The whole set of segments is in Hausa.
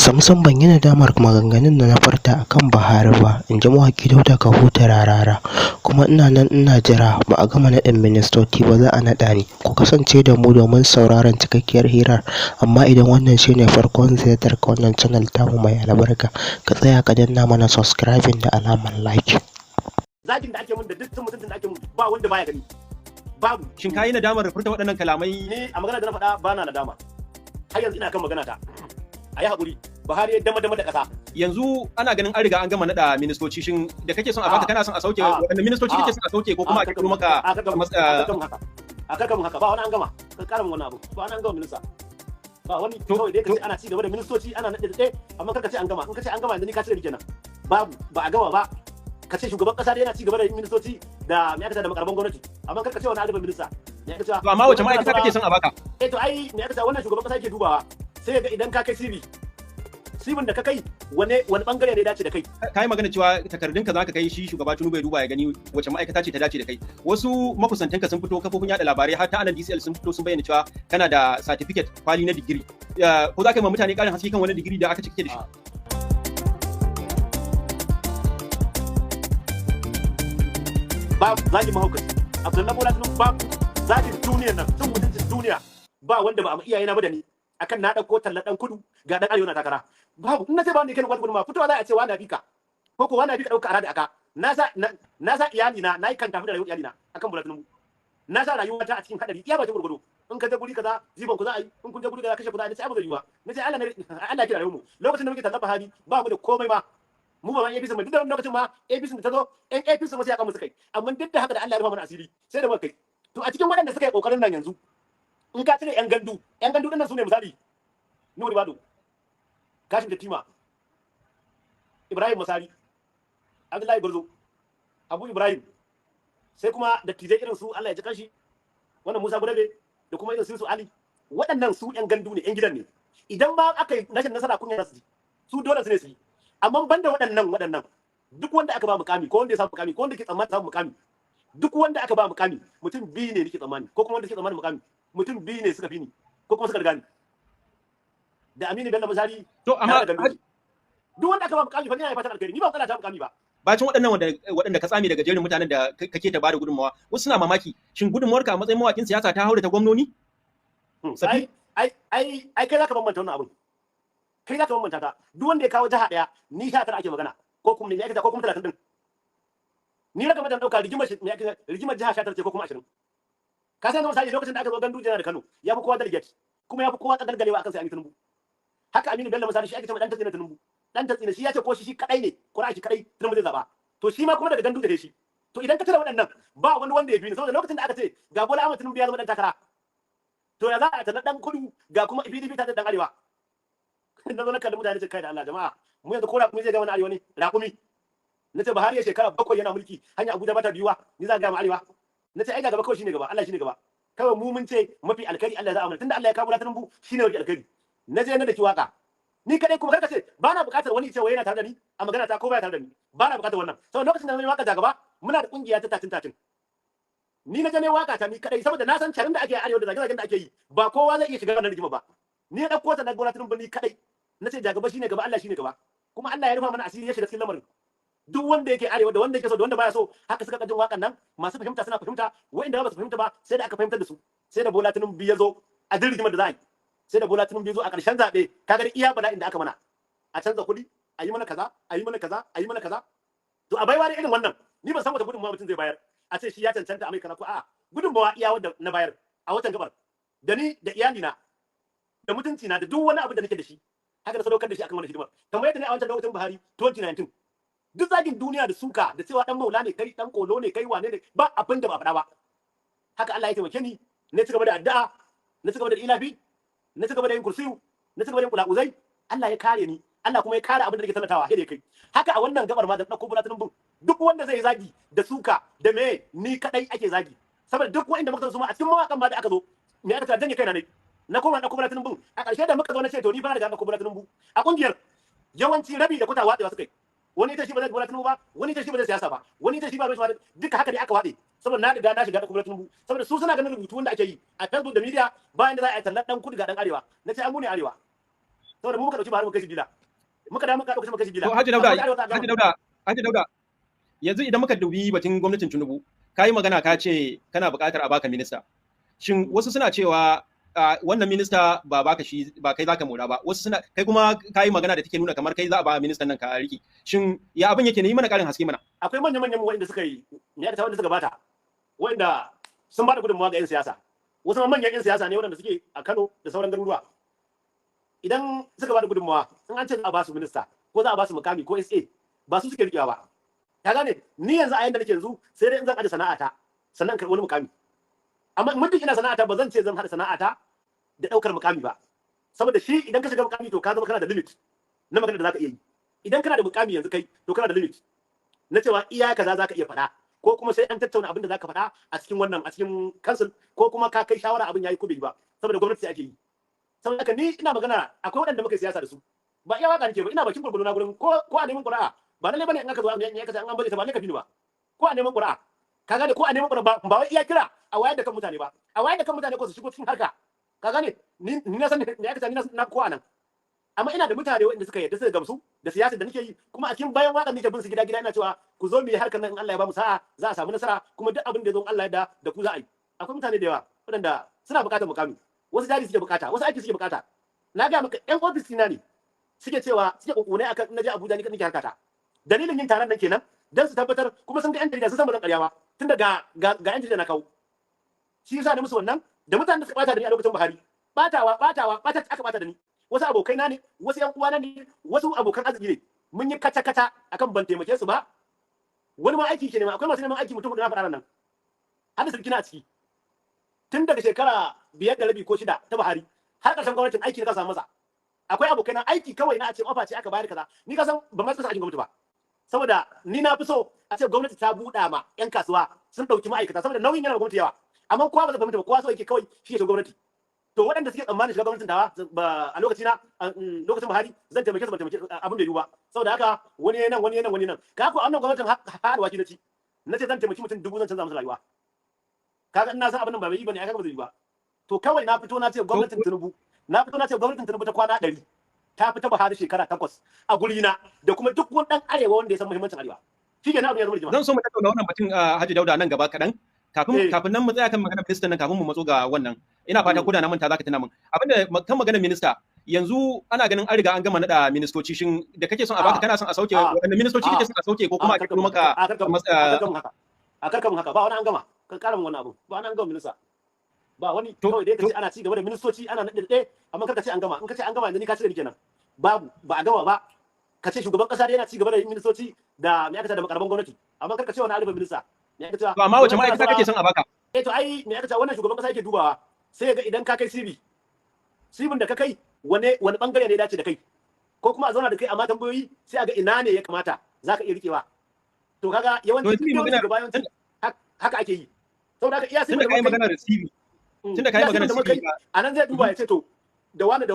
Samsam ban yi nadamar maganganun da na furta a kan Buhari ba, in ji mawaƙi Dauda Kahutu Rarara. Kuma ina nan ina jira, ba a gama naɗin ministoci ba za a naɗa ni. Ku kasance da mu domin sauraron cikakkiyar hirar. Amma idan wannan shine farkon ziyartar ka wannan channel tamu mai albarka, ka tsaya ka danna mana subscribing da alamar like. Zagin da ake mun da dukkan mutuntun da ake mun ba wanda baya gani. Babu. Shin kayi nadamar furta waɗannan kalamai? Ni a magana da na faɗa ba na nadama. Har yanzu ina kan magana ta. A yi haƙuri, Buhari ya dama da ƙasa. Yanzu ana ganin an riga an gama naɗa ministoci, shin da kake son a baka kana son a sauke waɗanne ministoci kake son a sauke ko kuma a kiro maka a kakkan haka ba wani an gama ka ƙara min wani abu ba wani an gama minista ba wani kawai dai kace ana ci gaba da ministoci ana naɗe da amma kar ka ce an gama in ka ce an gama yanzu ni ka cire kenan babu ba a gama ba ka ce shugaban ƙasa dai yana ci gaba da ministoci da me aka ce da makarban gwamnati amma kar ka ce wani alifin minista me aka ce to amma wace ma'aikata kake son a baka? To ai me aka ce wannan shugaban ƙasa yake dubawa sai ga idan ka kai CV sibin da ka kai wani bangare ne dace da kai. Ka yi magana cewa takardunka za ka kai shi shugaba Tinubu ya duba ya gani wace ma'aikata ce ta dace da kai. Wasu makusantanka sun fito kafofin yada labarai har ta anan DCL sun fito sun bayyana cewa kana da certificate kwali na digiri. Ko za ka yi ma mutane ƙarin haske kan wani digiri da aka cike da shi? Ba zagin mahaukaci. Abdullahi Bola Tinubu ba zagin duniyar nan sun mutuncin duniya ba wanda ba a iyayena ba da ni. Akan na ɗauko tallan ɗan kudu ga ɗan arewa na takara babu in na ce ba wanda yake na gudunma fitowa za a ce wani fika ko ko wani fika ɗauka ara da aka na sa iyali na yi kan tafi da rayuwar iyali na akan Bola Tinubu na sa rayuwa ta a cikin hadari iya bakin gurgudu in ka je guri kaza ziban ku za a yi in kun je guri kaza kashe ku za a yi sai abu da yiwa na ce Allah ya kira rayuwar mu lokacin da muke tallan Buhari ba mu da komai ma mu ba ma APC mu duk da lokacin ma APC da ta zo ɗan APC ma sai aka musu kai amma duk da haka da Allah ya rufa mana asiri sai da muka kai to a cikin waɗanda suka yi kokarin nan yanzu in ka cire yan gandu din nan su ne misali Nuhu Ribado Kashim Tima Ibrahim Masari Abdullahi Gurzo Abu Ibrahim sai kuma dattijai irin su Allah ya ji kanshi wannan Musa Gudabe da kuma irin su Ali waɗannan su yan gandu ne yan gidan ne idan ma aka yi rashin nasara kun yana su dole su ne su yi amma banda waɗannan duk wanda aka ba mukami ko wanda ya samu mukami ko wanda ke tsammani samu mukami duk wanda aka ba mukami mutum biyu ne nake tsammani ko kuma wanda ke tsammani mukami mutum biyu ne suka fi ni ko kuma suka riga ni da Aminu Bello Masari to amma duk wanda aka ba mukami fa ne ya fata alkhairi ni ba kana ta mukami ba bacin waɗanda ka tsame daga jerin mutanen da kake ta bada gudunmawa wasu suna mamaki shin gudunmawarka a matsayin mawakin siyasa ta haure ta gwamnoni ai kai zaka bambanta wannan abin kai zaka bambanta ta duk wanda ya kawo jiha daya ni sha tara ake magana ko kuma ne ake ko kuma 30 din ni raka mata dauka rigimar jiha 19 ce ko kuma 20 ka san misali lokacin da aka zo gandu jana da Kano ya fi kowa delegate kuma ya fi kowa tsagargalewa akan sai an yi Tinubu haka Aminu Bello Masari shi ake cewa dan tatsina Tinubu dan tatsina shi ya ce ko shi kadai ne ko shi kadai Tinubu zai zaba to shi ma kuma daga gandu da shi to idan ka tara waɗannan ba wanda ya bi ni saboda lokacin da aka ce ga Bola Ahmed Tinubu ya zama dan takara to ya za a tana dan kudu ga kuma PDP ta dan arewa na zo na kalli mutane ce kai da Allah jama'a mu yanzu ko raƙumi zai ga wani arewa ne raƙumi na ce Buhari ya shekara 7 yana mulki hanya Abuja ba ta biyuwa ni za ga mu arewa na ce ai ga gaba kawai shine gaba Allah shine gaba kawai mu mun ce mafi alkhairi Allah za a mana tunda Allah ya kawo Bola Tinubu shine mafi alkhairi na je na daki waka ni kadai kuma karka ce ba na buƙatar wani ce wai yana tare da ni a magana ta ko baya tare da ni ba na buƙatar wannan saboda lokacin da na yi waka da gaba muna da kungiya ta tatin ni na je ne waka ta ni kadai saboda na san carin da ake arewa da zage-zagen da ake yi ba kowa zai iya shiga wannan rigima ba ni na dauko ta na Bola Tinubu ni kadai na ce jagaba shine gaba Allah shine gaba kuma Allah ya rufa mana asiri ya shiga cikin lamarin duk wanda yake arewa da wanda yake so da wanda baya so haka suka kajin wakan nan masu fahimta suna fahimta wanda ba su fahimta ba sai da aka fahimtar da su sai da Bola Tinubu ya zo a dirgimar da za a yi sai da Bola Tinubu ya zo a ƙarshen zaɓe kaga da iya bala'in da aka mana a canza kuɗi a yi mana kaza a yi mana kaza a yi mana kaza to a baiwa da irin wannan ni ban san wata gudunmawa mutum zai bayar a ce shi ya cancanta a mai kaza ko a'a gudunmawa iya wanda na bayar a watan gabar da ni da iyalina da mutunci na da duk wani abu da nake da shi haka da sadaukar da shi akan wannan hidimar kamar yadda ne a wancan lokacin Buhari 2019 duk zagin duniya da suka da cewa dan maula ne kai dan kolo ne kai wane ne ba abin da ba faɗa ba haka Allah ya taimake ni na ci gaba da addu'a na ci gaba da ilafi na ci gaba da yin kursiyu na ci gaba da yin kula'uzai Allah ya kare ni Allah kuma ya kare abin da nake tallatawa sai da kai haka a wannan gabar ma da dauko Bola Tinubu duk wanda zai zagi da suka da me ni kadai ake zagi saboda duk wanda muka zo ma a cikin mawakan ma da aka zo me aka ta janye kaina ne na koma dauko Bola Tinubu a ƙarshe da muka zo na ce to ni ba na da dauko Bola Tinubu a kungiyar yawanci rabi da kuta watsewa suka yi wani ita shi ba zai Bola Tinubu ba wani ita shi ba zai siyasa ba wani ita shi ba zai duka haka dai aka wade saboda na riga na shiga da Bola Tinubu saboda su suna ganin rubutu wanda ake yi a Facebook da media bayan da za a yi tallar dan kudu ga dan arewa na ce an mu ne arewa saboda mu muka dauki Buhari mu kai shi bila muka da muka dauka muka shi gida To Haji Dauda, yanzu idan muka dubi batun gwamnatin Tinubu, kai magana ka ce kana buƙatar a baka minista. Shin wasu suna cewa wannan minista ba baka shi ba kai zaka mora ba, wasu suna kai kuma kai magana da take nuna kamar kai za a ba ministan nan ka riki. Shin ya abin yake ne, yi mana ƙarin haske mana. akwai manyan wanda suka yi ne aka wanda suka bata wanda sun bada gudunmawa ga yan siyasa wasu ma manyan yan siyasa ne wanda suke a Kano da sauran garuruwa idan suka bada gudunmawa in an ce za a ba su minista ko za a ba su mukami ko SA ba su suke rikewa ba ka gane ni yanzu a yanda nake yanzu sai dai in zan aje sana'ata sannan in karɓi wani mukami amma muddin ina sana'ata ba zan ce zan haɗa sana'ata da ɗaukar mukami ba saboda shi idan ka shiga mukami to ka zama kana da limit na magana da zaka iya yi idan kana da mukami yanzu kai to kana da limit na cewa iya kaza zaka iya faɗa ko kuma sai an tattauna abin da zaka faɗa a cikin council ko kuma ka kai shawara abin yayi ko bai ba saboda gwamnati ake yi saboda haka ni ina magana akwai waɗanda muka siyasa da su ba iya waka nake ba ina bakin gurgudu na gurin ko a neman ƙura'a ba lalle bane in aka zo an kace an baje ta ba ne ka bi ba ko a neman ƙura'a ka gane ko a neman ƙura'a ba wai iya kira a wayar da kan mutane ba a wayar da kan mutane ko su shigo cikin harka ka gane ni na san ne aka ce ni na ko anan amma ina da mutane waɗanda suka yarda suka gamsu da siyasar da nake yi kuma a cikin bayan waƙar nake bin su gida ina cewa ku zo mu yi harkar nan in Allah ya ba mu sa'a za a samu nasara kuma duk abin da ya zo Allah ya da ku za a yi akwai mutane da yawa waɗanda suna buƙatar mukami wasu jari suke buƙata wasu aiki suke buƙata na ga maka ƴan ofis na ne suke cewa suke kokone akan na je Abuja ni nake harkata dalilin yin taron nan kenan dan su tabbatar kuma sun ga ƴan jarida sun san bazan ƙaryawa tunda ga ƴan jarida na kawo shi yasa ne musu wannan da mutanen da suka bata da ni a lokacin Buhari bata aka bata da ni wasu abokai na ne wasu yan uwa na ne wasu abokan arziki ne mun yi kata akan ban taimake su ba wani ma aiki ke nema akwai masu neman aiki mutum da na faɗa nan har da sarki na a ciki tun daga shekara 5 da rabi ko 6 ta Buhari har ƙarshen gwamnatin aiki na ka samu masa akwai abokai na aiki kawai na a ce ofa ce aka bayar kaza ni ka san ban ma tsaka aikin gwamnati ba saboda ni na fi so a ce gwamnati ta buɗa ma yan kasuwa sun ɗauki ma'aikata saboda nauyin yana gwamnati yawa amma kowa ba zai fahimta ba kowa so yake kawai shi ya gwamnati to waɗanda suke tsammanin shiga gwamnatin tawa a lokacin Buhari zan taimake su ba taimake abin da yiwu ba saboda haka wani nan ka ko annan gwamnatin har waki na ce zan taimaki mutum 1000 zan canza musu rayuwa kaga ina san abin nan ba bai yi bane kaga ba zai yi ba to kawai na fito na ce gwamnatin Tinubu ta kwana 100 ta fita Buhari shekara 8 a guri na da kuma duk wani dan arewa wanda ya san muhimmancin arewa shi ke na abin ya zama rigima zan so mu tattauna wannan batun Haji Dauda nan gaba kaɗan kafin nan mu tsaya kan maganar ministan nan kafin mu matso ga wannan ina fata ko da na manta zaka tuna min abinda kan maganar minista yanzu ana ganin an riga an gama nada ministoci shin da kake son a baka kana son a sauke wanda ministoci kake son a sauke ko kuma a kirkiro maka a karkamin haka ba wani an gama kan karamin wannan abu ba wani an gama minista ba wani kawai dai kace ana ci gaba da ministoci ana nade amma kar ka ce an gama in ka ce an gama yanzu ni ka ce ni kenan babu ba a gama ba ka ce shugaban kasa dai yana ci gaba da ministoci da me aka ce da makarban gwamnati amma kar ka ce wani alifin minista to amma wace ma'aikata kake son a baka to ai me aka ce wannan shugaban kasa yake dubawa sai ga idan ka kai CV da ka kai wani bangare ne ya dace da kai ko kuma a zauna da kai amma tambayoyi sai a ga ina ne ya kamata zaka iya rikewa to kaga yawanci haka ake yi saboda haka iya sai da kai magana da CV tunda kai magana da CV a nan zai duba ya ce to da wani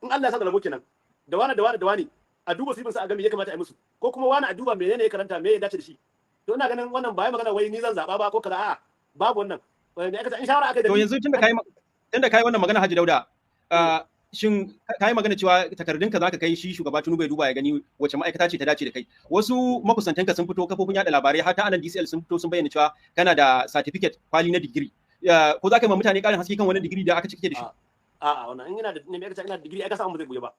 in Allah ya sa da rabo kenan da wani a duba CV sa a ga me ya kamata a yi musu ko kuma wani a duba menene ya karanta me ya dace da shi to ina ganin wannan ba ya magana wai ni zan zaba ba ko kaza a babu wannan me aka in shawara aka da to yanzu tunda kai wannan magana Haji Dauda shin kai magana cewa takardunka zaka kai shi shugaba Tinubu ya duba ya gani wace ma'aikata ce ta dace da kai wasu makusantanka sun fito kafofin yada labarai har ta anan DCL sun fito sun bayyana cewa kana da certificate kwali na digiri ko zaka yi ma mutane karin haske kan wannan digiri da aka cike da shi a'a wannan in ina da me aka ce ina da digiri aka samu zai buye ba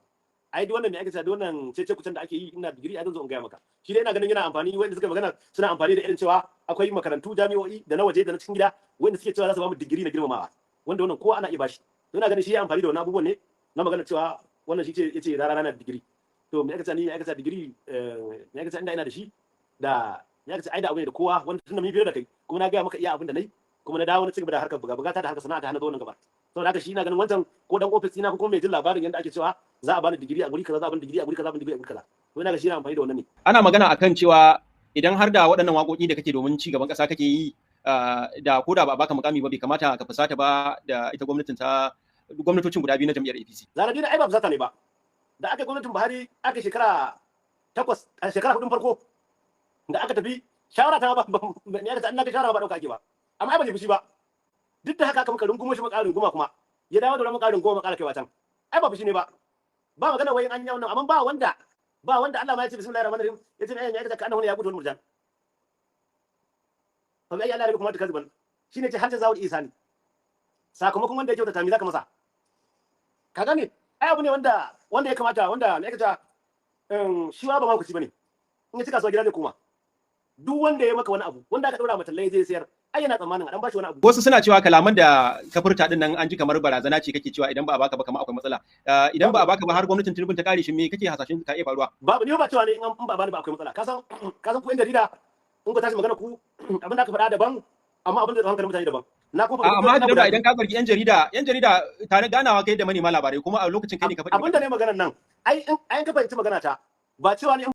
ai duk wannan me aka ce duk wannan cece kucin da ake yi ina da digiri ai zan zo in gaya maka shi dai ina ganin yana amfani wanda suka magana suna amfani da irin cewa akwai makarantu jami'o'i da na waje da na cikin gida wanda suke cewa za su ba mu digiri na girmamawa wanda wannan kowa ana iya bashi to ina ganin shi ya amfani da wannan abubuwan ne na magana cewa wannan shi ce yace rana na digiri to me aka ce ni me aka ce digiri me aka ce inda ina da shi da me aka ce ai da abu ne da kowa wanda tunda mun fira da kai kuma na gaya maka iya abin da nayi kuma na dawo na cigaba da harkar buga ta da harkar sana'a ta hana zo nan gaba saboda haka shi ina ganin wancan ko dan office ina ko kuma mai jin labarin yanda ake cewa za a bani digiri a guri kaza za a bani digiri a guri kaza a bani digiri a guri kaza to ina ga shi na amfani da wannan ne ana magana akan cewa idan har da waɗannan waƙoƙi da kake domin ci gaban ƙasa kake yi da ko da ba baka mukami ba bai kamata ka fusata ba da ita gwamnatocin guda biyu na jam'iyyar APC Zaradina ai ba fusata ne ba da aka gwamnatin Buhari aka shekara 8 a shekara 4 farko da aka tafi shawara ta ba ne aka an na shawara ba dauka ake ba amma ai ba ne fushi ba duk da haka aka muka rungumo shi makarin goma kuma ya dawo da makarin goma makara kai watan ai ba fushi ne ba magana wayin an yi wannan amma ba wanda ba wanda Allah ma ya ce bismillahir rahmanir rahim ya ce ne ya ka annahu ya gudu wal murjan fa bai Allah kuma ta kazban shine ce har ta zawul isani sakamakon wanda ya kyautata mi zaka masa ka gane ai abu ne wanda ya kamata wanda me kace shi ba ma ku ci bane in ya cika so gida ne kuma duk wanda ya maka wani abu wanda aka daura mata lai zai sayar ai yana tsammanin a dan bashi wani abu wasu suna cewa kalaman da ka furta din nan an ji kamar barazana ce kake cewa idan ba a baka ba kamar akwai matsala idan ba a baka ba har gwamnatin Tinubu ta kare shi me kake hasashen ka iya faruwa babu ni ba cewa ne in ba bani ba akwai matsala ka san ku yan jarida in ku tashi magana ku abin da aka faɗa daban amma abin da hankalin mutane daban na kuma amma da idan ka zargi yan jarida tare ganawa kai da manema labarai kuma a lokacin kai ne ka faɗi abin da ne maganar nan ai ka fahimci magana ta ba cewa ne